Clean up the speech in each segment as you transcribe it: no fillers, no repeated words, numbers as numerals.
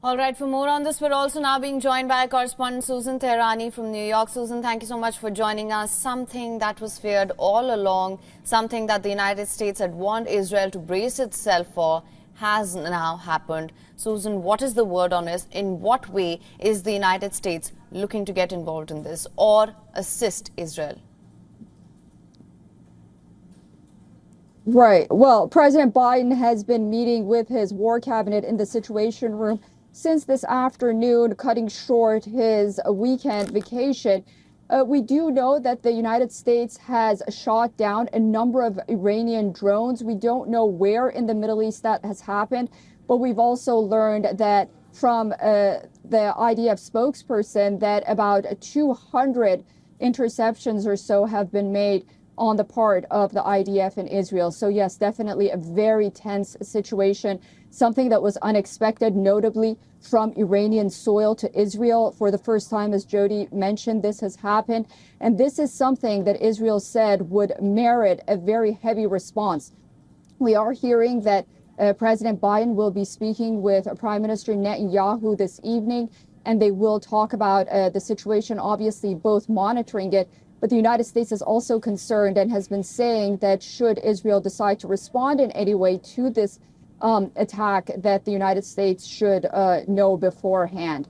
All right, for more on this, we're also now being joined by correspondent Susan Tehrani from New York. Susan, thank you so much for joining us. Something that was feared all along, something that the United States had warned Israel to brace itself for, has now happened. Susan, what is the word on this? In what way is the United States looking to get involved in this or assist Israel? Right. Well, President Biden has been meeting with his war cabinet in the Situation Room since this afternoon, cutting short his weekend vacation. We do know that the United States has shot down a number of Iranian drones. We don't know where in the Middle East that has happened, but we've also learned that from the IDF spokesperson that about 200 interceptions or so have been made on the part of the IDF in Israel. So yes, definitely a very tense situation, something that was unexpected, notably from Iranian soil to Israel. For the first time, as Jody mentioned, this has happened. And this is something that Israel said would merit a very heavy response. We are hearing that President Biden will be speaking with Prime Minister Netanyahu this evening, and they will talk about the situation, obviously both monitoring it. But the United States is also concerned and has been saying that should Israel decide to respond in any way to this attack, that the United States should know beforehand.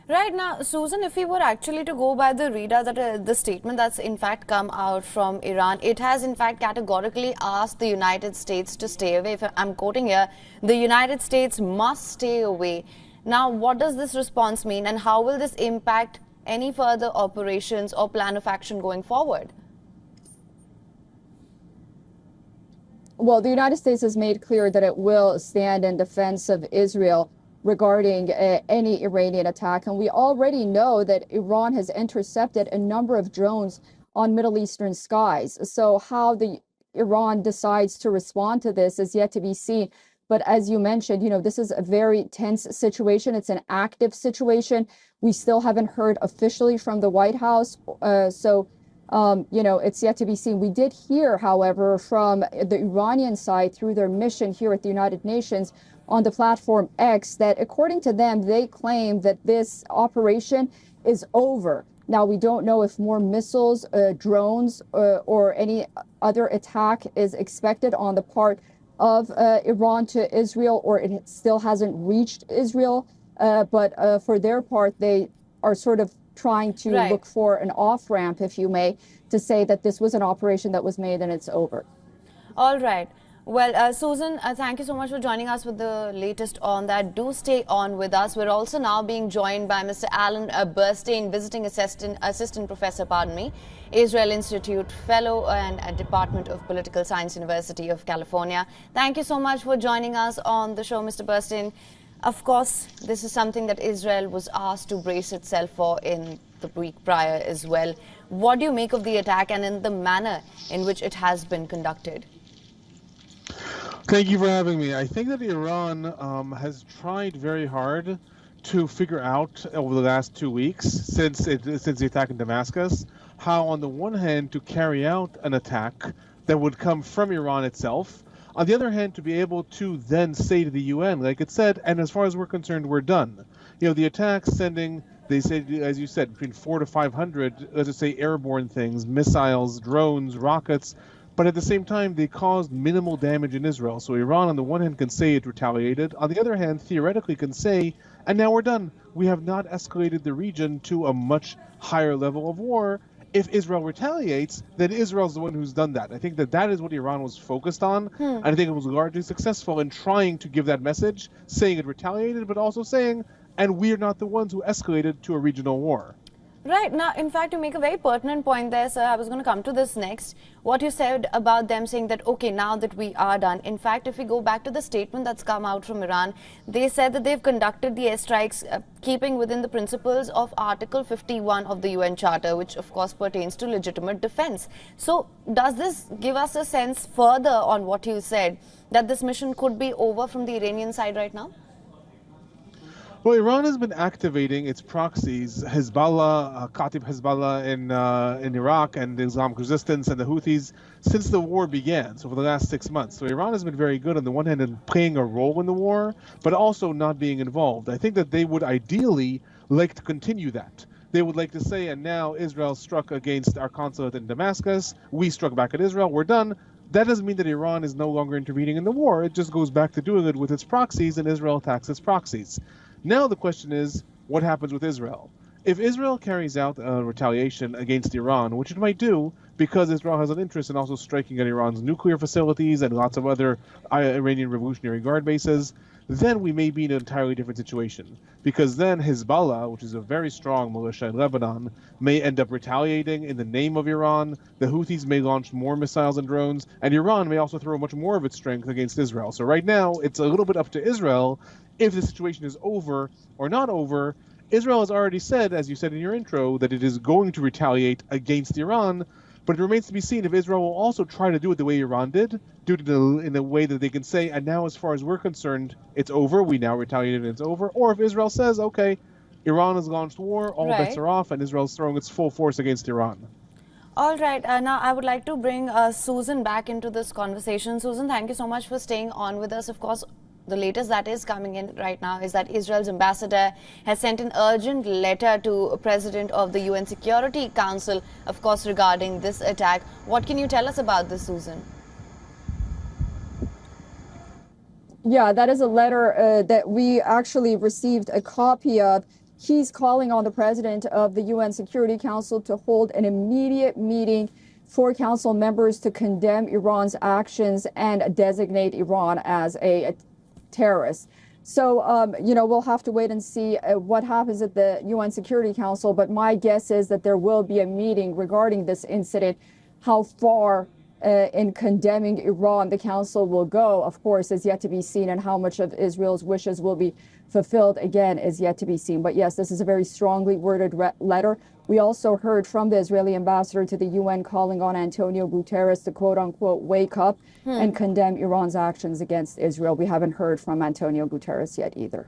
Right now, Susan, if we were actually to go by the readout, that the statement that's in fact come out from Iran, it has in fact categorically asked the United States to stay away. If I'm quoting here, the United States must stay away. Now, what does this response mean, and how will this impact any further operations or plan of action going forward? Well, the United States has made clear that it will stand in defense of Israel regarding any Iranian attack. And we already know that Iran has intercepted a number of drones on Middle Eastern skies. So how Iran decides to respond to this is yet to be seen. But as you mentioned, this is a very tense situation. It's an active situation. We still haven't heard officially from the White House. It's yet to be seen. We did hear, however, from the Iranian side through their mission here at the United Nations on the platform X that according to them, they claim that this operation is over. Now, we don't know if more missiles, drones, or any other attack is expected on the part of Iran to Israel, or it still hasn't reached Israel. But for their part, they are sort of trying to look for an off-ramp, if you may, to say that this was an operation that was made and it's over. All right. Well, Susan, thank you so much for joining us with the latest on that. Do stay on with us. We're also now being joined by Mr. Alan Burstein, visiting assistant professor, Israel Institute Fellow and at Department of Political Science, University of California. Thank you so much for joining us on the show, Mr. Burstein. Of course, this is something that Israel was asked to brace itself for in the week prior as well. What do you make of the attack and in the manner in which it has been conducted? Thank you for having me. I think that Iran has tried very hard to figure out over the last 2 weeks since the attack in Damascus, how on the one hand to carry out an attack that would come from Iran itself, on the other hand to be able to then say to the UN, like it said, and as far as we're concerned, we're done. The attack sending, they say, as you said, between 400 to 500, let's just say airborne things, missiles, drones, rockets, but at the same time, they caused minimal damage in Israel. So Iran, on the one hand, can say it retaliated. On the other hand, theoretically can say, and now we're done. We have not escalated the region to a much higher level of war. If Israel retaliates, then Israel's the one who's done that. I think that is what Iran was focused on. And I think it was largely successful in trying to give that message, saying it retaliated, but also saying, and we're not the ones who escalated to a regional war. Right. Now, in fact, you make a very pertinent point there, sir. I was going to come to this next. What you said about them saying that, okay, now that we are done. In fact, if we go back to the statement that's come out from Iran, they said that they've conducted the airstrikes keeping within the principles of Article 51 of the UN Charter, which, of course, pertains to legitimate defense. So does this give us a sense further on what you said, that this mission could be over from the Iranian side right now? Well, Iran has been activating its proxies, Hezbollah, Khatib Hezbollah in Iraq, and the Islamic Resistance and the Houthis since the war began. So for the last 6 months, so Iran has been very good on the one hand in playing a role in the war, but also not being involved. I think that they would ideally like to continue that. They would like to say, and now Israel struck against our consulate in Damascus. We struck back at Israel. We're done. That doesn't mean that Iran is no longer intervening in the war. It just goes back to doing it with its proxies, and Israel attacks its proxies. Now the question is, what happens with Israel? If Israel carries out retaliation against Iran, which it might do because Israel has an interest in also striking at Iran's nuclear facilities and lots of other Iranian Revolutionary Guard bases, then we may be in an entirely different situation. Because then Hezbollah, which is a very strong militia in Lebanon, may end up retaliating in the name of Iran. The Houthis may launch more missiles and drones, and Iran may also throw much more of its strength against Israel. So right now, it's a little bit up to Israel if the situation is over or not over. Israel has already said, as you said in your intro, that it is going to retaliate against Iran, but it remains to be seen if Israel will also try to do it the way Iran did, do it in a way that they can say, and now as far as we're concerned, it's over, we now retaliated and it's over, or if Israel says, okay, Iran has launched war, all bets are off, and Israel's throwing its full force against Iran. All right. Now, I would like to bring Susan back into this conversation. Susan, thank you so much for staying on with us. Of course, the latest that is coming in right now is that Israel's ambassador has sent an urgent letter to President of the UN Security Council, of course, regarding this attack. What can you tell us about this, Susan? Yeah, that is a letter that we actually received a copy of. He's calling on the president of the UN Security Council to hold an immediate meeting for council members to condemn Iran's actions and designate Iran as a terrorist. So, we'll have to wait and see what happens at the UN Security Council. But my guess is that there will be a meeting regarding this incident. How far in condemning Iran the council will go, of course, is yet to be seen, and how much of Israel's wishes will be fulfilled, again, is yet to be seen. But yes, this is a very strongly worded letter. We also heard from the Israeli ambassador to the UN calling on Antonio Guterres to quote unquote wake up and condemn Iran's actions against Israel. We haven't heard from Antonio Guterres yet either.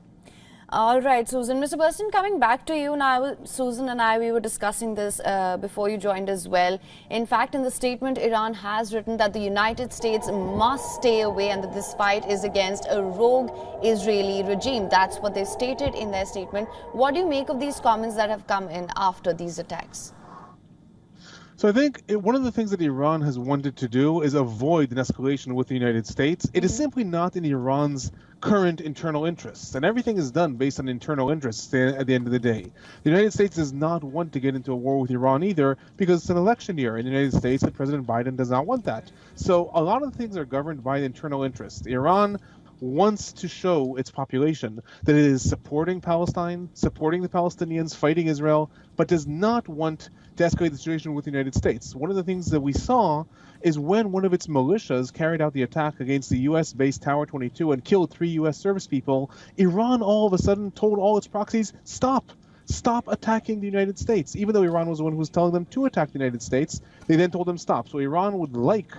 All right, Susan. Mr. Burston, coming back to you now, Susan and I, we were discussing this before you joined as well. In fact, in the statement, Iran has written that the United States must stay away and that this fight is against a rogue Israeli regime. That's what they stated in their statement. What do you make of these comments that have come in after these attacks? So I think one of the things that Iran has wanted to do is avoid an escalation with the United States. It is simply not in Iran's current internal interests, and everything is done based on internal interests at the end of the day. The United States does not want to get into a war with Iran either, because it's an election year in the United States and President Biden does not want that. So a lot of things are governed by the internal interests. Iran wants to show its population that it is supporting Palestine, supporting the Palestinians, fighting Israel, but does not want to escalate the situation with the United States. One of the things that we saw is when one of its militias carried out the attack against the U.S.-based Tower 22 and killed 3 U.S. service people, Iran all of a sudden told all its proxies, stop attacking the United States. Even though Iran was the one who was telling them to attack the United States, they then told them stop. So Iran would like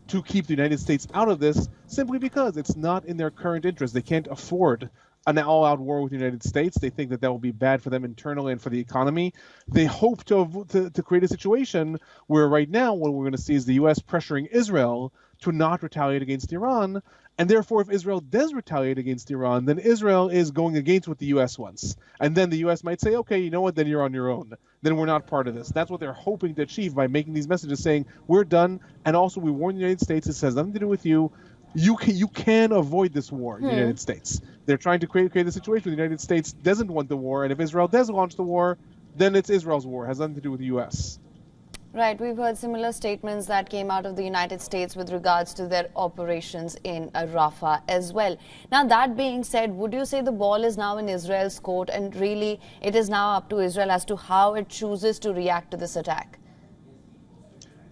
to keep the United States out of this simply because it's not in their current interest. They can't afford an all-out war with the United States. They think that that will be bad for them internally and for the economy. They hope to create a situation where right now what we're going to see is the U.S. pressuring Israel to not retaliate against Iran. And therefore, if Israel does retaliate against Iran, then Israel is going against what the U.S. wants. And then the U.S. might say, okay, you know what, then you're on your own. Then we're not part of this. That's what they're hoping to achieve by making these messages saying, we're done. And also, we warn the United States, it has nothing to do with you. You can avoid this war in the United States. They're trying to create a situation where the United States doesn't want the war. And if Israel does launch the war, then it's Israel's war. It has nothing to do with the U.S. Right, we've heard similar statements that came out of the United States with regards to their operations in Rafah as well. Now, that being said, would you say the ball is now in Israel's court and really it is now up to Israel as to how it chooses to react to this attack?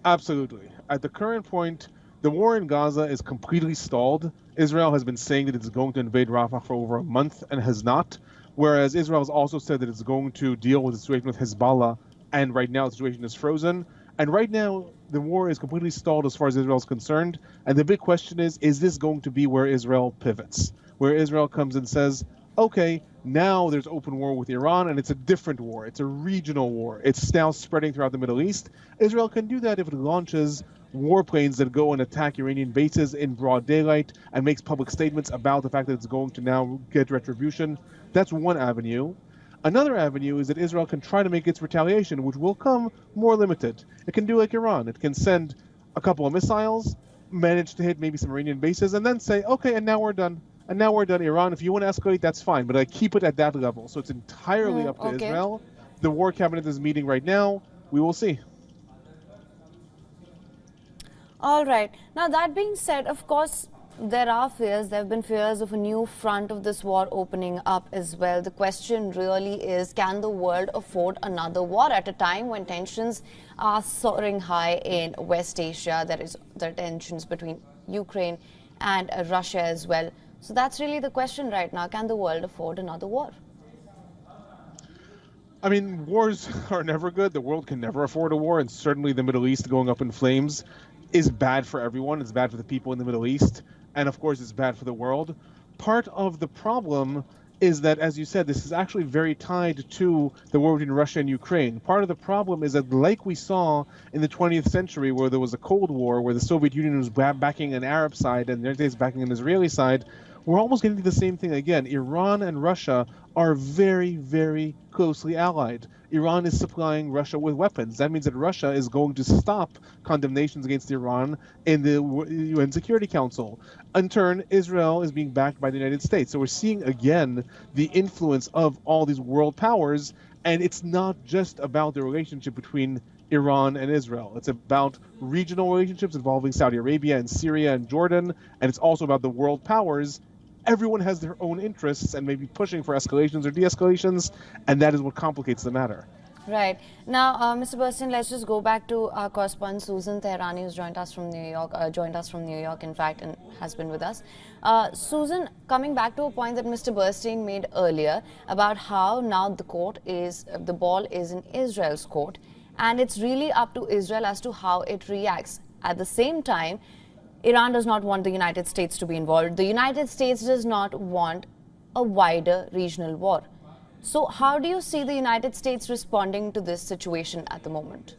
Absolutely. At the current point, the war in Gaza is completely stalled. Israel has been saying that it's going to invade Rafah for over a month and has not, whereas Israel has also said that it's going to deal with the situation with Hezbollah, and right now the situation is frozen. And right now the war is completely stalled as far as Israel is concerned. And the big question is this going to be where Israel pivots? Where Israel comes and says, okay, Now there's open war with Iran, and it's a different war. It's a regional war. It's now spreading throughout the Middle East. Israel can do that if it launches warplanes that go and attack Iranian bases in broad daylight and makes public statements about the fact that it's going to now get retribution. That's one avenue. Another avenue is that Israel can try to make its retaliation, which will come more limited. It can do like Iran. It can send a couple of missiles, manage to hit maybe some Iranian bases, and then say, okay, and now we're done. And now we're done. Iran, if you want to escalate, that's fine. But I keep it at that level. So it's entirely up to Israel. The war cabinet is meeting right now. We will see. All right. Now, that being said, of course, there have been fears of a new front of this war opening up as well. The question really is, can the world afford another war at a time when tensions are soaring high in West Asia? There are tensions between Ukraine and Russia as well. So that's really the question right now. Can the world afford another war? I mean, wars are never good. The world can never afford a war, and certainly the Middle East going up in flames is bad for everyone. It's bad for the people in the Middle East, and of course it's bad for the world. Part of the problem is that, as you said, this is actually very tied to the war between Russia and Ukraine. Part of the problem is that, like we saw in the 20th century, where there was a Cold War, where the Soviet Union was backing an Arab side and the United States backing an Israeli side, we're almost getting to the same thing again. Iran and Russia are very, very closely allied. Iran is supplying Russia with weapons. That means that Russia is going to stop condemnations against Iran in the UN Security Council. In turn, Israel is being backed by the United States. So we're seeing again the influence of all these world powers, and it's not just about the relationship between Iran and Israel. It's about regional relationships involving Saudi Arabia and Syria and Jordan, and it's also about the world powers. Everyone has their own interests and may be pushing for escalations or de-escalations, and that is what complicates the matter. Right. Now, Mr. Burstein, let's just go back to our correspondent Susan Tehrani, who's joined us from New York, in fact, and has been with us. Susan, coming back to a point that Mr. Burstein made earlier about how now the ball is in Israel's court, and it's really up to Israel as to how it reacts. At the same time, Iran does not want the United States to be involved. The United States does not want a wider regional war. So how do you see the United States responding to this situation at the moment?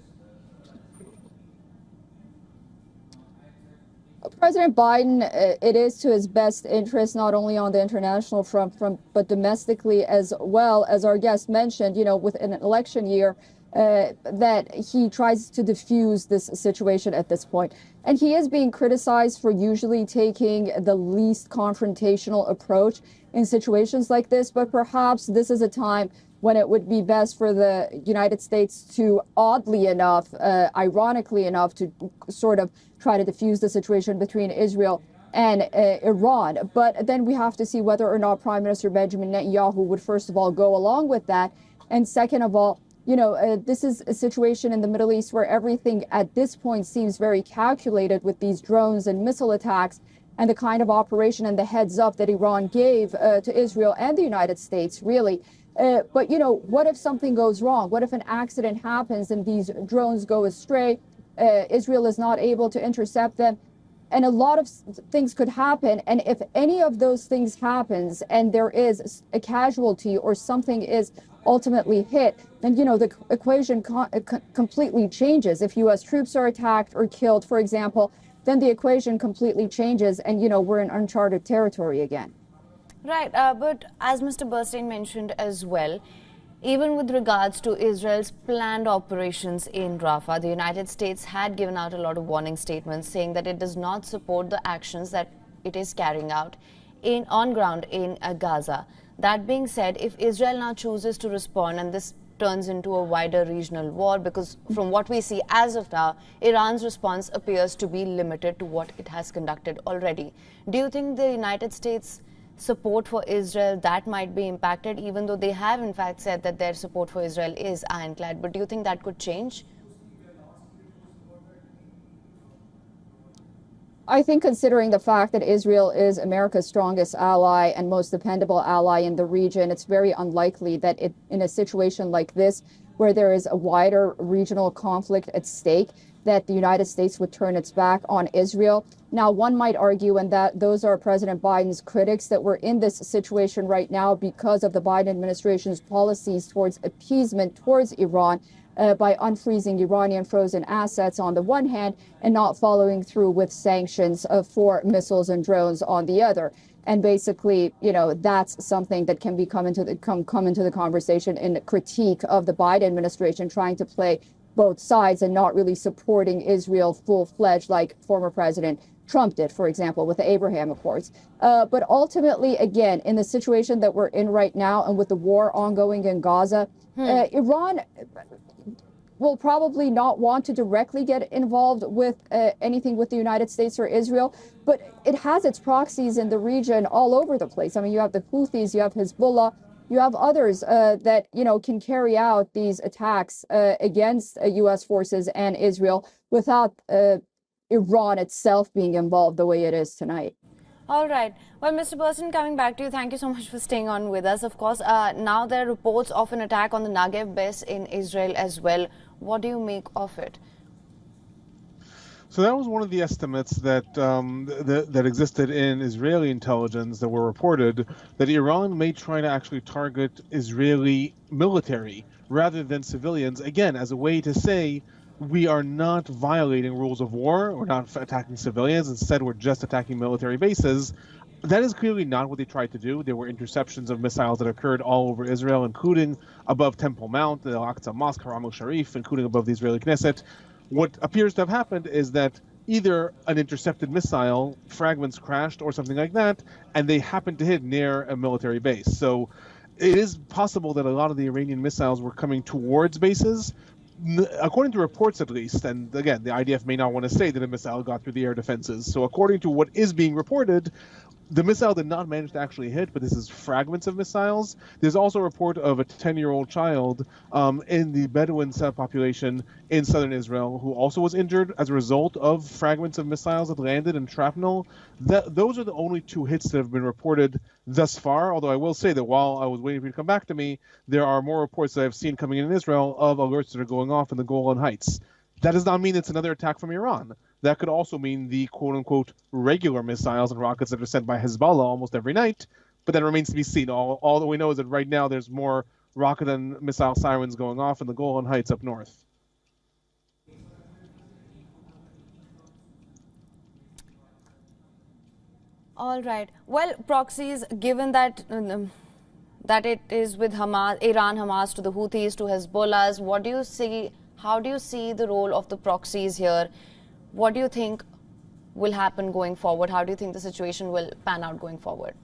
President Biden, it is to his best interest, not only on the international front, but domestically as well. As our guest mentioned, with an election year, that he tries to diffuse this situation at this point. And he is being criticized for usually taking the least confrontational approach in situations like this. But perhaps this is a time when it would be best for the United States to, oddly enough, ironically enough, to sort of try to diffuse the situation between Israel and Iran. But then we have to see whether or not Prime Minister Benjamin Netanyahu would, first of all, go along with that. And second of all, this is a situation in the Middle East where everything at this point seems very calculated with these drones and missile attacks and the kind of operation and the heads up that Iran gave to Israel and the United States, really. But, what if something goes wrong? What if an accident happens and these drones go astray? Israel is not able to intercept them. And a lot of things could happen. And if any of those things happens and there is a casualty or something is ultimately hit, then, the equation completely changes. If U.S. troops are attacked or killed, for example, then the equation completely changes and, we're in uncharted territory again. Right. But as Mr. Burstein mentioned as well, even with regards to Israel's planned operations in Rafah, the United States had given out a lot of warning statements saying that it does not support the actions that it is carrying out on ground in Gaza. That being said, if Israel now chooses to respond and this turns into a wider regional war, because from what we see as of now, Iran's response appears to be limited to what it has conducted already. Do you think the United States support for Israel that might be impacted, even though they have in fact said that their support for Israel is ironclad? But do you think that could change? I think considering the fact that Israel is America's strongest ally and most dependable ally in the region, it's very unlikely that in a situation like this, where there is a wider regional conflict at stake, that the United States would turn its back on Israel. Now, one might argue, and that those are President Biden's critics, that we're in this situation right now because of the Biden administration's policies towards appeasement towards Iran, by unfreezing Iranian frozen assets on the one hand and not following through with sanctions for missiles and drones on the other. And basically, that's something that can come into the conversation in critique of the Biden administration trying to play both sides and not really supporting Israel full-fledged like former President Trump did, for example, with the Abraham Accords. But ultimately, again, in the situation that we're in right now and with the war ongoing in Gaza, Iran will probably not want to directly get involved with anything with the United States or Israel, but it has its proxies in the region all over the place. I mean, you have the Houthis, you have Hezbollah, you have others that, can carry out these attacks against U.S. forces and Israel without Iran itself being involved the way it is tonight. All right. Well, Mr. Burstein, coming back to you, thank you so much for staying on with us. Of course, now there are reports of an attack on the Negev base in Israel as well. What do you make of it? So that was one of the estimates that that existed in Israeli intelligence that were reported, that Iran may try to actually target Israeli military rather than civilians, again, as a way to say, we are not violating rules of war, we're not attacking civilians, instead we're just attacking military bases. That is clearly not what they tried to do. There were interceptions of missiles that occurred all over Israel, including above Temple Mount, the Al-Aqsa Mosque, Haram al-Sharif, including above the Israeli Knesset. What appears to have happened is that either an intercepted missile, fragments crashed or something like that, and they happened to hit near a military base. So it is possible that a lot of the Iranian missiles were coming towards bases. According to reports, at least, and again, the IDF may not want to say that a missile got through the air defenses. So according to what is being reported, the missile did not manage to actually hit, but this is fragments of missiles. There's also a report of a 10-year-old child in the Bedouin population in southern Israel who also was injured as a result of fragments of missiles that landed and shrapnel. Those are the only two hits that have been reported thus far, although I will say that while I was waiting for you to come back to me, there are more reports that I've seen coming in Israel of alerts that are going off in the Golan Heights. That does not mean it's another attack from Iran. That could also mean the quote-unquote regular missiles and rockets that are sent by Hezbollah almost every night, but that remains to be seen. All that we know is that right now there's more rocket and missile sirens going off in the Golan Heights up north. All right. Well, proxies, given that that it is with Hamas, Iran, Hamas, to the Houthis, to Hezbollahs, what do you see? How do you see the role of the proxies here? What do you think will happen going forward? How do you think the situation will pan out going forward?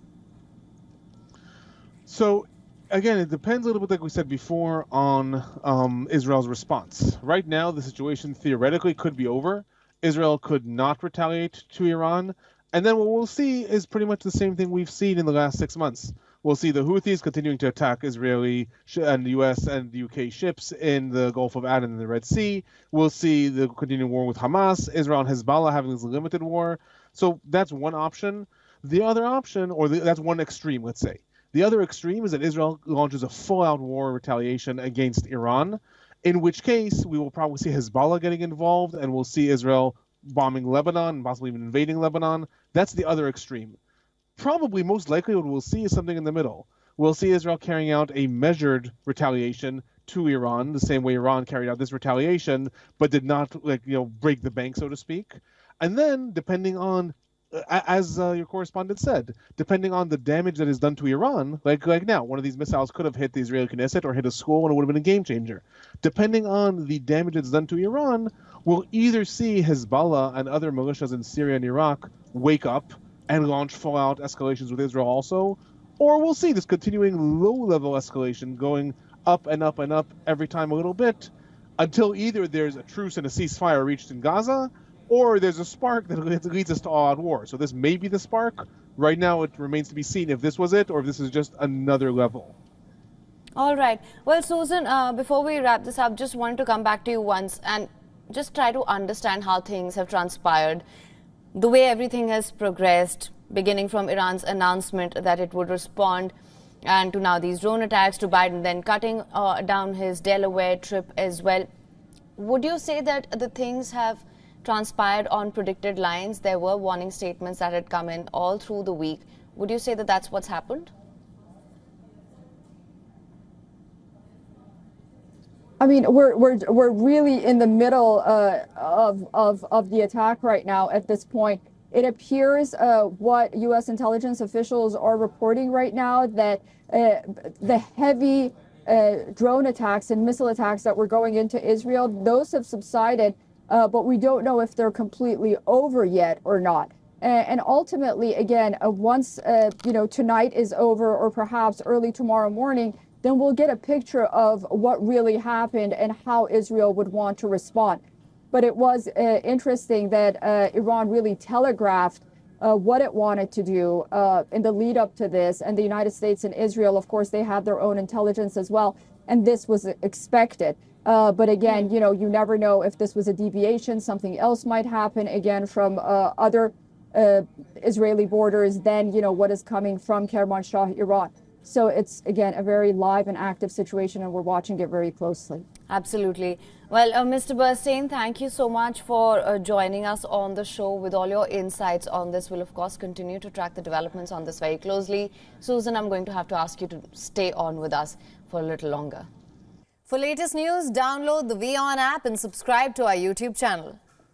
So, again, it depends a little bit, like we said before, on Israel's response. Right now, the situation theoretically could be over. Israel could not retaliate to Iran. And then what we'll see is pretty much the same thing we've seen in the last 6 months. We'll see the Houthis continuing to attack Israeli and the U.S. and the U.K. ships in the Gulf of Aden and the Red Sea. We'll see the continuing war with Hamas, Israel and Hezbollah having this limited war. So that's one option. The other option, that's one extreme, let's say. The other extreme is that Israel launches a full-out war retaliation against Iran, in which case we will probably see Hezbollah getting involved and we'll see Israel bombing Lebanon and possibly even invading Lebanon. That's the other extreme. Probably most likely what we'll see is something in the middle. We'll see Israel carrying out a measured retaliation to Iran, the same way Iran carried out this retaliation, but did not break the bank, so to speak. And then, depending on, as your correspondent said, depending on the damage that is done to Iran, like now, one of these missiles could have hit the Israeli Knesset or hit a school and it would have been a game changer. Depending on the damage that's done to Iran, we'll either see Hezbollah and other militias in Syria and Iraq wake up and launch full-out escalations with Israel also, or we'll see this continuing low-level escalation going up and up and up every time a little bit until either there's a truce and a ceasefire reached in Gaza, or there's a spark that leads us to all-out war. So this may be the spark. Right now it remains to be seen if this was it or if this is just another level. All right. Well, Susan, before we wrap this up, just wanted to come back to you once and just try to understand how things have transpired. the way everything has progressed, beginning from Iran's announcement that it would respond, and to now these drone attacks, to Biden then cutting down his Delaware trip as well. Would you say that the things have transpired on predicted lines? There were warning statements that had come in all through the week. Would you say that that's what's happened? I mean, we're really in the middle of the attack right now at this point. It appears what U.S. intelligence officials are reporting right now that the heavy drone attacks and missile attacks that were going into Israel, those have subsided, but we don't know if they're completely over yet or not. And ultimately, again, once tonight is over, or perhaps early tomorrow morning, then we'll get a picture of what really happened and how Israel would want to respond. But it was interesting that Iran really telegraphed what it wanted to do in the lead up to this. And the United States and Israel, of course, they had their own intelligence as well. And this was expected. But again, you never know if this was a deviation. Something else might happen again from other Israeli borders than, what is coming from Kermanshah, Iran. So it's, again, a very live and active situation, and we're watching it very closely. Absolutely. Well, Mr. Burstein, thank you so much for joining us on the show with all your insights on this. We'll, of course, continue to track the developments on this very closely. Susan, I'm going to have to ask you to stay on with us for a little longer. For latest news, download the WION app and subscribe to our YouTube channel.